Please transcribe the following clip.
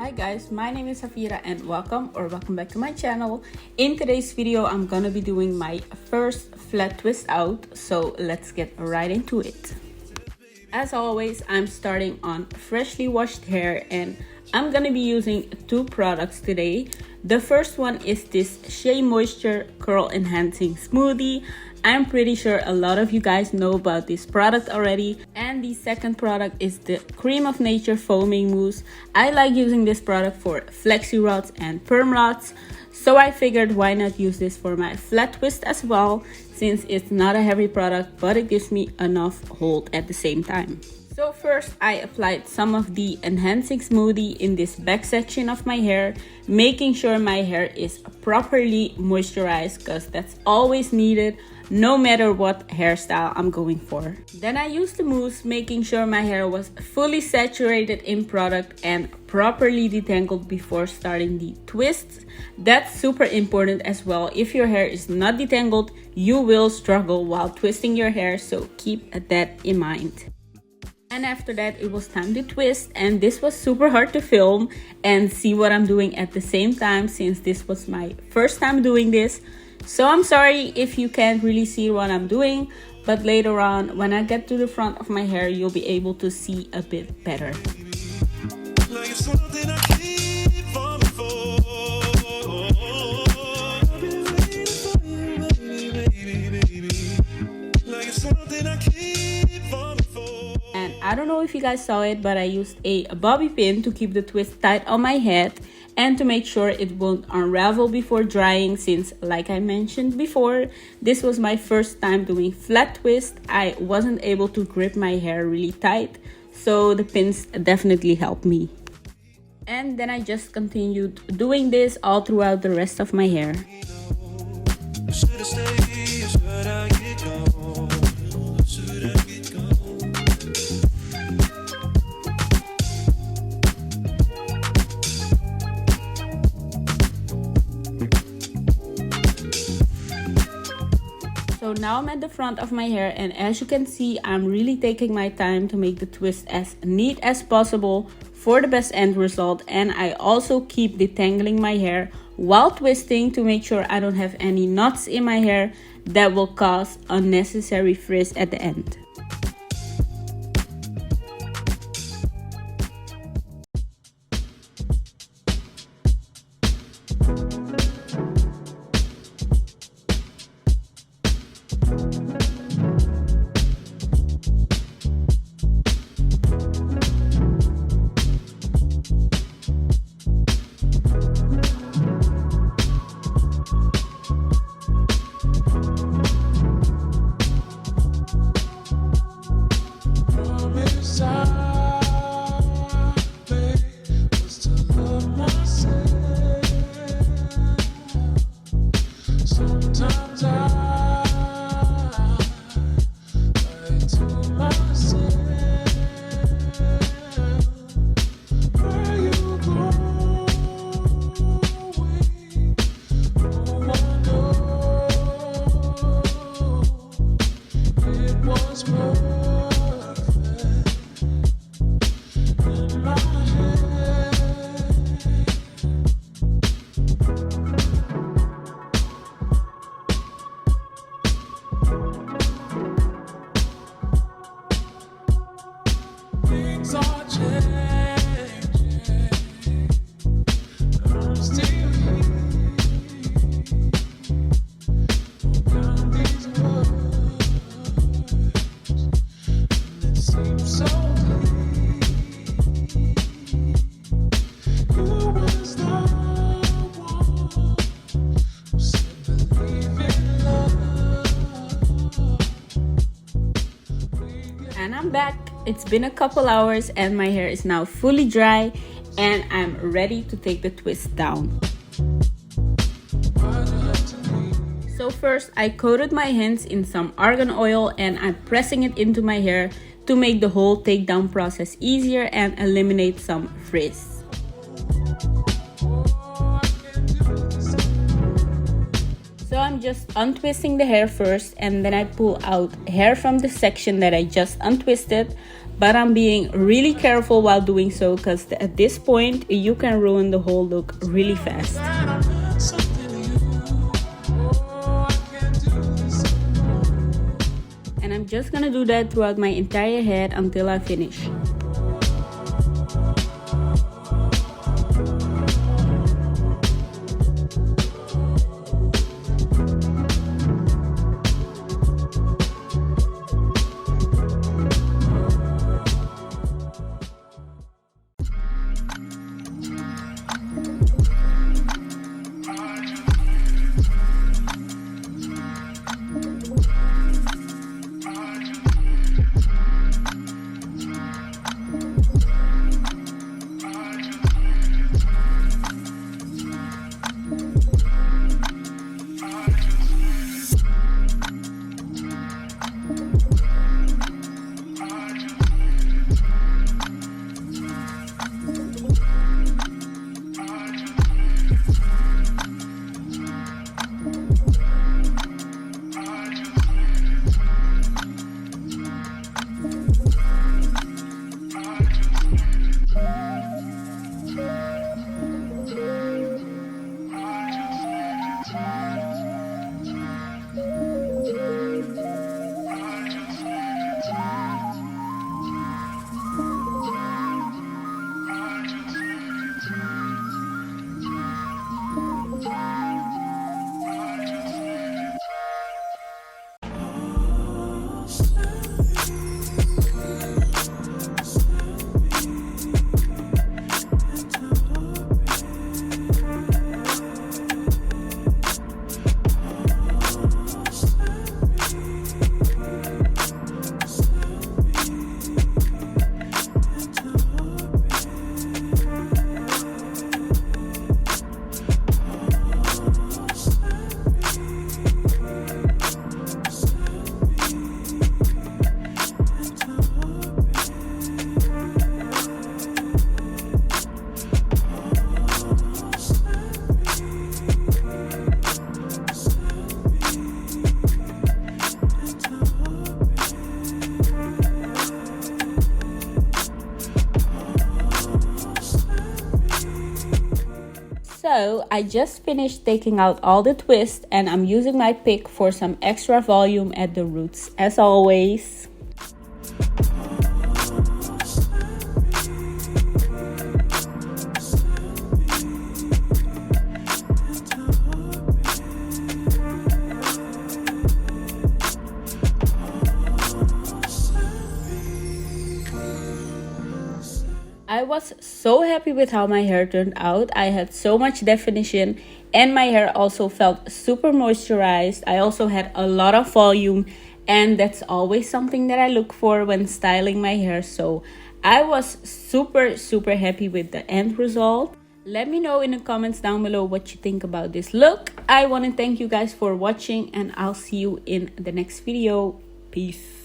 Hi guys, my name is Safira and welcome back to my channel. In today's video, I'm gonna be doing my first flat twist out, so let's get right into it. As always, I'm starting on freshly washed hair and I'm gonna be using two products today. The first one is this Shea Moisture Curl Enhancing Smoothie. I'm pretty sure a lot of you guys know about this product already. And the second product is the Cream of Nature Foaming Mousse. I like using this product for flexi rods and perm rods, so I figured why not use this for my flat twist as well, since it's not a heavy product but it gives me enough hold at the same time. So first, I applied some of the enhancing smoothie in this back section of my hair, making sure my hair is properly moisturized because that's always needed no matter what hairstyle I'm going for. Then I used the mousse, making sure my hair was fully saturated in product and properly detangled before starting the twists. That's super important as well. If your hair is not detangled, you will struggle while twisting your hair, so keep that in mind. And after that, it was time to twist, and this was super hard to film and see what I'm doing at the same time, since this was my first time doing this. So I'm sorry if you can't really see what I'm doing, but later on when I get to the front of my hair, you'll be able to see a bit better. I don't know if you guys saw it, but I used a bobby pin to keep the twist tight on my head and to make sure it won't unravel before drying, since like I mentioned before, this was my first time doing flat twist. I wasn't able to grip my hair really tight, so the pins definitely helped me. And then I just continued doing this all throughout the rest of my hair. So now I'm at the front of my hair, and as you can see, I'm really taking my time to make the twist as neat as possible for the best end result. And I also keep detangling my hair while twisting to make sure I don't have any knots in my hair that will cause unnecessary frizz at the end. And I'm back. It's been a couple hours and my hair is now fully dry and I'm ready to take the twist down. So first, I coated my hands in some argan oil and I'm pressing it into my hair to make the whole takedown process easier and eliminate some frizz. So I'm just untwisting the hair first, and then I pull out hair from the section that I just untwisted. but I'm being really careful while doing so because at this point you can ruin the whole look really fast. And I'm just gonna do that throughout my entire head until I finish. So I just finished taking out all the twists and I'm using my pick for some extra volume at the roots as always. I was so happy with how my hair turned out. I had so much definition and my hair also felt super moisturized. I also had a lot of volume and that's always something that I look for when styling my hair. So I was super happy with the end result. Let me know in the comments down below what you think about this look. I want to thank you guys for watching and I'll see you in the next video. Peace.